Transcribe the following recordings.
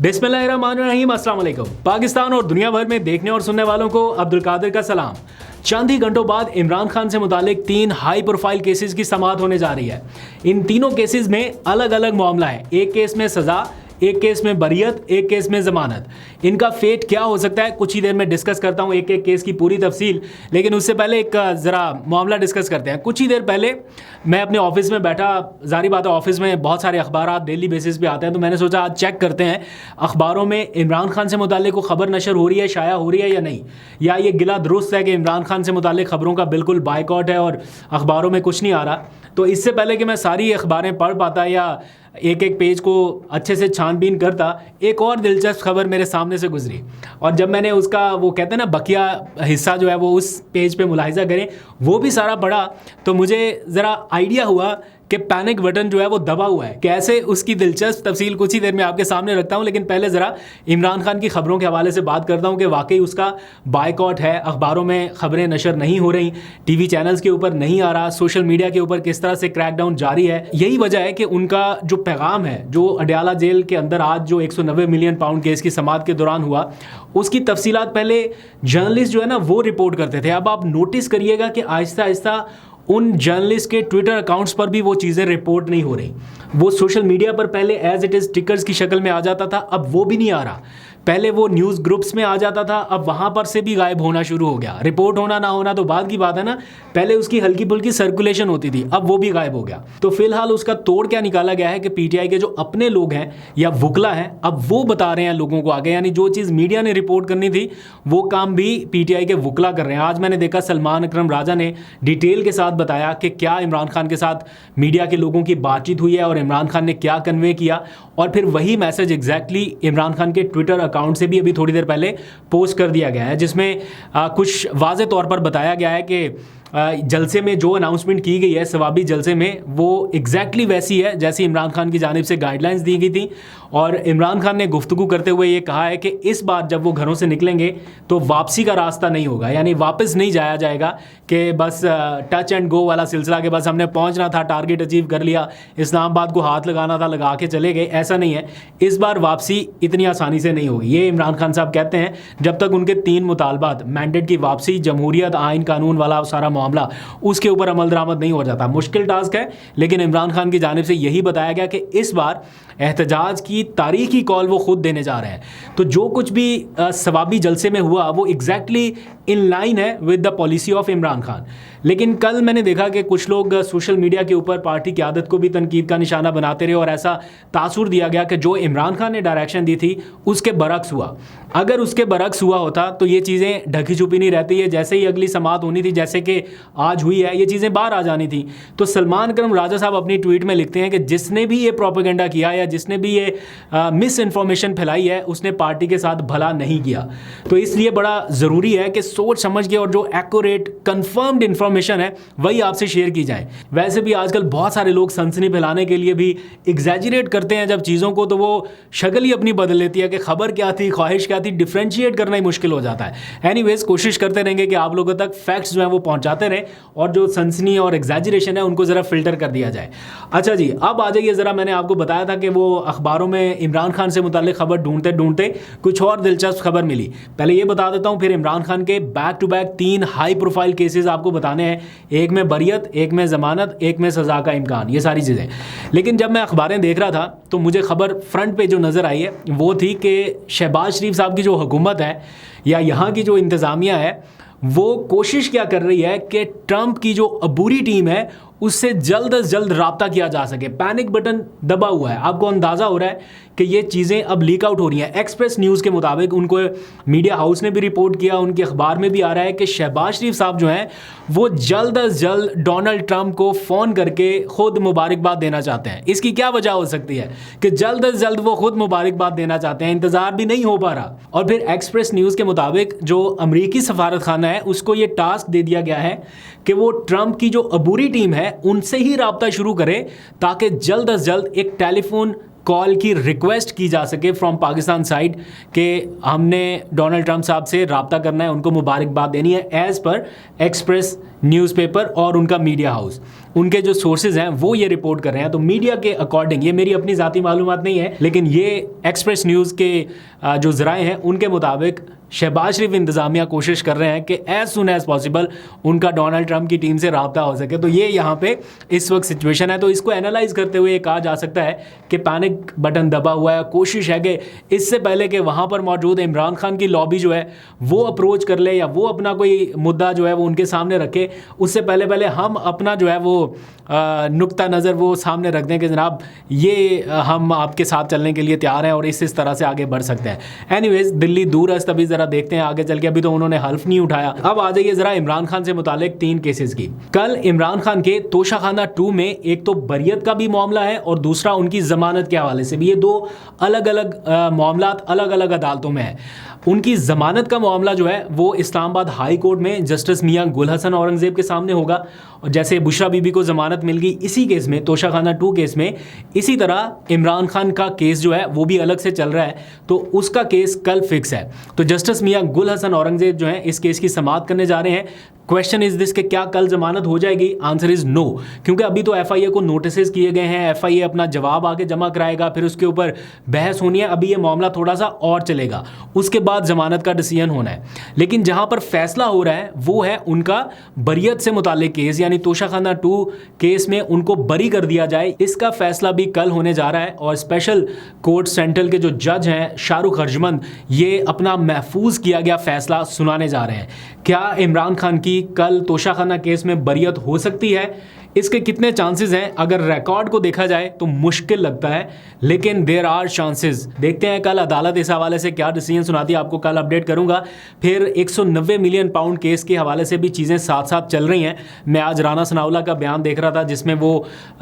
बिस्मिल्लाहिर्रहमानिर्रहीम, अस्सलाम वालेकुम। पाकिस्तान और दुनिया भर में देखने और सुनने वालों को अब्दुल कादिर का सलाम। चंद ही घंटों बाद इमरान खान से मुतालिक 3 हाई प्रोफाइल केसेस की समाअत होने जा रही है। इन तीनों केसेस में अलग अलग मामला है। एक केस में सजा, एक केस में बरियत, एक केस में जमानत। इनका फेट क्या हो सकता है कुछ ही देर में डिस्कस करता हूं, एक एक केस की पूरी तफसील। लेकिन उससे पहले एक ज़रा मामला डिस्कस करते हैं। कुछ ही देर पहले मैं अपने ऑफिस में बैठा, जारी बात है ऑफिस में बहुत सारे अखबार डेली बेसिस पे आते हैं, तो मैंने सोचा आज चेक करते हैं अखबारों में इमरान खान से मुतालिक कोई खबर नशर हो रही है, शाया हो रही है या नहीं, या ये गिला दुरुस्त है कि इमरान खान से मुतालिक खबरों का बिल्कुल बायकॉट है और अखबारों में कुछ नहीं आ रहा। तो इससे पहले कि मैं सारी अखबारें पढ़ पाता या एक एक पेज को अच्छे से छानबीन करता, एक और दिलचस्प खबर मेरे सामने से गुजरी। और जब मैंने उसका वो कहते हैं ना बकिया हिस्सा जो है वो उस पेज पे मुलाहिजा करें, वो भी सारा पढ़ा, तो मुझे ज़रा आइडिया हुआ कि पैनिक बटन जो है वो दबा हुआ है। कैसे, उसकी दिलचस्प तफसील कुछ ही देर में आपके सामने रखता हूं। लेकिन पहले ज़रा इमरान खान की खबरों के हवाले से बात करता हूं कि वाकई उसका बायकॉट है, अखबारों में खबरें नशर नहीं हो रही, टीवी चैनल्स के ऊपर नहीं आ रहा, सोशल मीडिया के ऊपर किस तरह से क्रैकडाउन जारी है। यही वजह है कि उनका जो पैगाम है, जो अडयाला जेल के अंदर आज जो 190 मिलियन पाउंड केस की समाअत के दौरान हुआ, उसकी तफसीलात पहले जर्नलिस्ट जो है ना वो रिपोर्ट करते थे। अब आप नोटिस करिएगा कि आहिस्ता आहिस्ता उन जर्नलिस्ट के ट्विटर अकाउंट्स पर भी वो चीज़ें रिपोर्ट नहीं हो रही। वो सोशल मीडिया पर पहले एज इट इज़ टिकर्स की शक्ल में आ जाता था, अब वो भी नहीं आ रहा। पहले वो न्यूज़ ग्रुप्स में आ जाता था, अब वहाँ पर से भी गायब होना शुरू हो गया। रिपोर्ट होना ना होना तो बाद की बात है ना, पहले उसकी हल्की फुल्की सर्कुलेशन होती थी, अब वो भी गायब हो गया। तो फिलहाल उसका तोड़ क्या निकाला गया है कि पीटीआई के जो अपने लोग हैं या वुकला हैं, अब वो बता रहे हैं लोगों को आगे, यानी जो चीज़ मीडिया ने रिपोर्ट करनी थी वो काम भी पीटीआई के वुकला कर रहे हैं। आज मैंने देखा सलमान अकरम राजा ने डिटेल के साथ बताया कि क्या इमरान खान के साथ मीडिया के लोगों की बातचीत हुई है और इमरान खान ने क्या कन्वे किया, और फिर वही मैसेज एग्जैक्टली इमरान खान के ट्विटर अकाउंट से भी अभी थोड़ी देर पहले पोस्ट कर दिया गया है, जिसमें कुछ वाज़े तौर पर बताया गया है कि जलसे में जो अनाउंसमेंट की गई है सवाबी जलसे में, वो एग्जैक्टली वैसी है जैसी इमरान खान की जानिब से गाइडलाइंस दी गई थी। और इमरान खान ने गुफ्तगू करते हुए ये कहा है कि इस बार जब वो घरों से निकलेंगे तो वापसी का रास्ता नहीं होगा, यानी वापस नहीं जाया जाएगा कि बस टच एंड गो वाला सिलसिला, कि बस हमने पहुंचना था, टारगेट अचीव कर लिया, इस्लामाबाद को हाथ लगाना था, लगा के चले गए, ऐसा नहीं है। इस बार वापसी इतनी आसानी से नहीं होगी, ये इमरान खान साहब कहते हैं। जब तक उनके 3 मुतालबात, मैंडेट की वापसी, जमहूरियत, आइन कानून वाला सारा मामला, उसके ऊपर अमल दरामद नहीं हो जाता। मुश्किल टास्क है, लेकिन इमरान खान की जानिब से यही बताया गया कि इस बार एहतजाज की तारीखी कॉल वो खुद देने जा रहे हैं। तो जो कुछ भी सवाबी जलसे में हुआ वो एग्जैक्टली इन लाइन है with the policy of Imran Khan. लेकिन कल मैंने देखा कि कुछ लोग सोशल मीडिया के ऊपर पार्टी की आदत को भी तनकीद का निशाना बनाते रहे और ऐसा तासुर दिया गया कि जो इमरान खान ने डायरेक्शन दी थी उसके बरक्स हुआ। अगर उसके बरक्स हुआ होता तो ये चीज़ें ढकी छुपी नहीं रहती है, जैसे ही अगली समाअत होनी थी, जैसे कि आज हुई है, ये चीज़ें बाहर आ जानी थी। तो सलमान अकरम राजा साहब अपनी ट्वीट में लिखते हैं कि जिसने भी ये प्रोपेगेंडा किया या जिसने भी ये मिस इन्फॉर्मेशन फैलाई है उसने पार्टी के साथ भला नहीं किया। तो इसलिए बड़ा ज़रूरी है कि सोच समझ के और जो एक्यूरेट कंफर्म्ड इन्फॉर्मेशन है वही आपसे शेयर की जाए। वैसे भी आजकल बहुत सारे लोग सनसनी फैलाने के लिए भी एग्जैजरेट करते हैं जब चीज़ों को, तो वो शक्ल ही अपनी बदल लेती है कि खबर क्या थी, ख्वाहिश क्या थी, डिफ्रेंशिएट करना ही मुश्किल हो जाता है। एनीवेज, कोशिश करते रहेंगे कि आप लोगों तक फैक्ट्स जो हैं वो पहुंचाते रहें और जो सनसनी और एग्जैजरेशन है उनको ज़रा फिल्टर कर दिया जाए। अच्छा जी, अब आ जाइए ज़रा, मैंने आपको बताया था कि वो अखबारों में इमरान खान से मुताल्लिक खबर ढूंढते ढूंढते कुछ और दिलचस्प खबर मिली। पहले ये बता देता हूँ, फिर इमरान खान के back to back 3 high profile cases आपको बताने हैं। एक में बरियत, एक में ज़मानत, एक में सज़ा का इम्कान, ये सारी चीज़ें। लेकिन जब मैं अखबारें देख रहा था तो मुझे खबर फ्रंट पे जो नज़र आई है वो थी कि शहबाज शरीफ साहब की जो हुकूमत है या यहाँ की जो इंतज़ामिया है वो कोशिश क्या कर रही है कि ट्रंप की जो अबूरी टीम है उससे जल्द अज जल्द राब्ता किया जा सके। पैनिक बटन दबा हुआ है। आपको अंदाज़ा हो रहा है कि ये चीज़ें अब लीक आउट हो रही हैं। एक्सप्रेस न्यूज़ के मुताबिक, उनको मीडिया हाउस ने भी रिपोर्ट किया, उनके अखबार में भी आ रहा है कि शहबाज शरीफ साहब जो हैं वो जल्द अज जल्द डोनाल्ड ट्रंप को फ़ोन करके ख़ुद मुबारकबाद देना चाहते हैं। इसकी क्या वजह हो सकती है कि जल्द अज जल्द वो ख़ुद मुबारकबाद देना चाहते हैं, इंतज़ार भी नहीं हो पा रहा। और फिर एक्सप्रेस न्यूज़ के मुताबिक जो अमरीकी सफारत खाना है उसको ये टास्क दे दिया गया है कि वो ट्रंप की जो अबूरी टीम है उनसे ही राब्ता शुरू करे ताकि जल्द अज जल्द एक टेलीफोन कॉल की रिक्वेस्ट की जा सके फ्रॉम पाकिस्तान साइड कि हमने डोनाल्ड ट्रंप साहब से रब्ता करना है, उनको मुबारकबाद देनी है एज़ पर एक्सप्रेस न्यूज़पेपर और उनका मीडिया हाउस। उनके जो सोर्सेज हैं वो ये रिपोर्ट कर रहे हैं। तो मीडिया के अकॉर्डिंग, ये मेरी अपनी ज़ाती मालूमात नहीं है, लेकिन ये एक्सप्रेस न्यूज़ के जो ज़राए हैं उनके मुताबिक शहबाज शरीफ इंतज़ामिया कोशिश कर रहे हैं कि एज सुन एज़ पॉसिबल उनका डोनाल्ड ट्रंप की टीम से रब्ता हो सके। तो ये यहाँ पे इस वक्त सिचुएशन है। तो इसको एनालाइज करते हुए ये कहा जा सकता है कि पैनिक बटन दबा हुआ है। कोशिश है कि इससे पहले कि वहाँ पर मौजूद इमरान खान की लॉबी जो है वो अप्रोच कर ले या वो अपना कोई मुद्दा जो है वो उनके सामने रखे, उससे पहले हम अपना जो है वो नुक्ता नज़र वो सामने रख दें कि जनाब ये हम आपके साथ चलने के लिए तैयार हैं और इस तरह से आगे बढ़ सकते हैं। एनीवेज, दिल्ली दूर है, तभी ज़रा देखते हैं आगे चल के। अभी तो उन्होंने हल्फ नहीं उठाया। अब आ जाइए ज़रा इमरान खान से मुतालिक 3 केसेस की। कल इमरान खान के तोशाखाना 2 में एक तो बरियत का भी मामला है और दूसरा उनकी ज़मानत के हवाले से भी। ये 2 अलग अलग मामला अलग अलग अदालतों में है। उनकी ज़मानत का मामला जो है वो इस्लामाबाद हाई कोर्ट में जस्टिस मियां गुल हसन औरंगज़ेब के सामने होगा। और जैसे बुशरा बीबी को ज़मानत मिल गई इसी केस में, तोशाखाना 2 केस में, इसी तरह इमरान खान का केस जो है वो भी अलग से चल रहा है। तो उसका केस कल फिक्स है। तो जस्टिस मियां गुल हसन औरंगज़ेब जो है इस केस की समाअत करने जा रहे हैं। क्वेश्चन इज दिस कि क्या कल जमानत हो जाएगी? आंसर इज नो, क्योंकि अभी तो एफआईए को नोटिस किए गए हैं। एफआईए अपना जवाब आके जमा कराएगा, फिर उसके ऊपर बहस होनी है। अभी ये मामला थोड़ा सा और चलेगा, उसके बाद जमानत का डिसीजन होना है। लेकिन जहां पर फैसला हो रहा है वो है उनका बरियत से मुतालिक केस, यानी तोशाखाना 2 केस में उनको बरी कर दिया जाए। इसका फैसला भी कल होने जा रहा है और स्पेशल कोर्ट सेंट्रल के जो जज हैं शाहरुख हरजमंद, ये अपना महफूज किया गया फैसला सुनाने जा रहे हैं। क्या इमरान खान की कल तोशाखाना केस में बरियत हो सकती है? इसके कितने चांसेस हैं? अगर रिकॉर्ड को देखा जाए तो मुश्किल लगता है, लेकिन देयर आर चांसेस। देखते हैं कल अदालत इस हवाले से क्या डिसीजन सुनाती है, आपको कल अपडेट करूंगा। फिर 190 मिलियन पाउंड केस के हवाले से भी चीज़ें साथ साथ चल रही हैं। मैं आज राना सनाउल्लाह का बयान देख रहा था जिसमें वो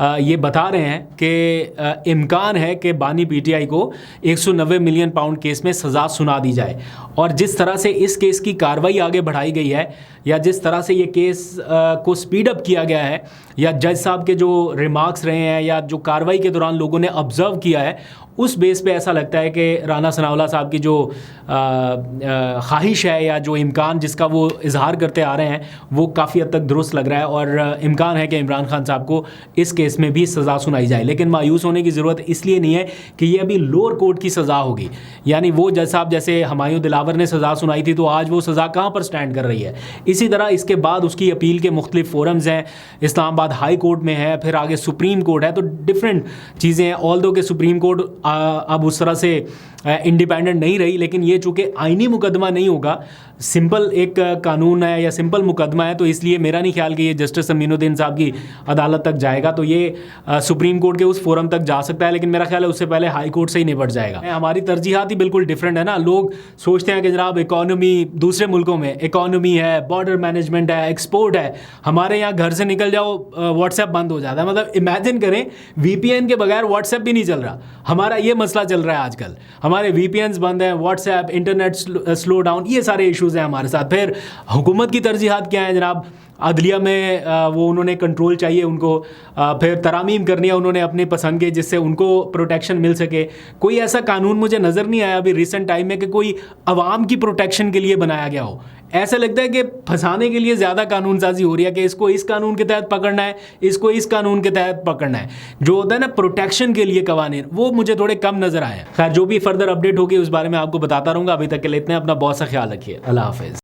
ये बता रहे हैं कि इम्कान है कि बानी पीटीआई को 190 मिलियन पाउंड केस में सज़ा सुना दी जाए। और जिस तरह से इस केस की कार्रवाई आगे बढ़ाई गई है या जिस तरह से ये केस को स्पीड अप किया गया है, या जज साहब के जो रिमार्क्स रहे हैं या जो कार्रवाई के दौरान लोगों ने ऑब्जर्व किया है, उस बेस पे ऐसा लगता है कि राना सनाउल्लाह साहब की जो ख्वाहिश है या जो इम्कान जिसका वो इजहार करते आ रहे हैं वो काफ़ी हद तक दुरुस्त लग रहा है। और इम्कान है कि इमरान खान साहब को इस केस में भी सज़ा सुनाई जाए। लेकिन मायूस होने की ज़रूरत इसलिए नहीं है कि ये अभी लोअर कोर्ट की सज़ा होगी, यानी वो जज साहब जैसे हुमायूं दिलावर ने सज़ा सुनाई थी तो आज वो सज़ा कहाँ पर स्टैंड कर रही है। इसी तरह इसके बाद उसकी अपील के मुख्तलिफ फोरम्स हैं, इस्लामाबाद हाई कोर्ट में है, फिर आगे सुप्रीम कोर्ट है। तो डिफरेंट चीज़ें हैं। ऑल दो के सुप्रीम कोर्ट अब उस तरह से इंडिपेंडेंट नहीं रही, लेकिन ये चूँकि आइनी मुकदमा नहीं होगा, सिंपल एक कानून है या सिंपल मुकदमा है, तो इसलिए मेरा नहीं ख्याल कि ये जस्टिस अमीनुद्दीन साहब की अदालत तक जाएगा। तो ये सुप्रीम कोर्ट के उस फोरम तक जा सकता है, लेकिन मेरा ख्याल है उससे पहले हाई कोर्ट से ही निपट जाएगा। हमारी तरजीहात ही बिल्कुल डिफरेंट है ना। लोग सोचते हैं कि जनाब इकॉनमी दूसरे मुल्कों में इकॉनमी है, बॉर्डर मैनेजमेंट है, एक्सपोर्ट है, हमारे यहाँ घर से निकल जाओ व्हाट्सएप बंद हो जाता है। मतलब इमेजिन करें VPN के बगैर व्हाट्सएप भी नहीं चल रहा। हमारा ये मसला चल रहा है आजकल, हमारे VPNs बंद हैं, व्हाट्सएप, इंटरनेट स्लो डाउन, ये सारे इश्यूज़ हैं हमारे साथ। फिर हुकूमत की तरजीहात क्या है जनाब? अदलिया में वो उन्होंने कंट्रोल चाहिए उनको, फिर तरामीम करनी है उन्होंने अपनी पसंद के जिससे उनको प्रोटेक्शन मिल सके। कोई ऐसा कानून मुझे नज़र नहीं आया अभी रिसेंट टाइम में कि कोई अवाम की प्रोटेक्शन के लिए बनाया गया हो। ऐसा लगता है कि फंसाने के लिए ज़्यादा कानून साजी हो रही है कि इसको इस कानून के तहत पकड़ना है, इसको इस कानून के तहत पकड़ना है। जो होता है ना प्रोटेक्शन के लिए कवानीन, वो मुझे थोड़े कम नज़र आए। खैर, जो भी फर्दर अपडेट होगी उस बारे में आपको बताता रहूँगा। अभी तक के लिए इतना, अपना बहुत सा ख्याल रखिए। अल्लाह हाफिज़।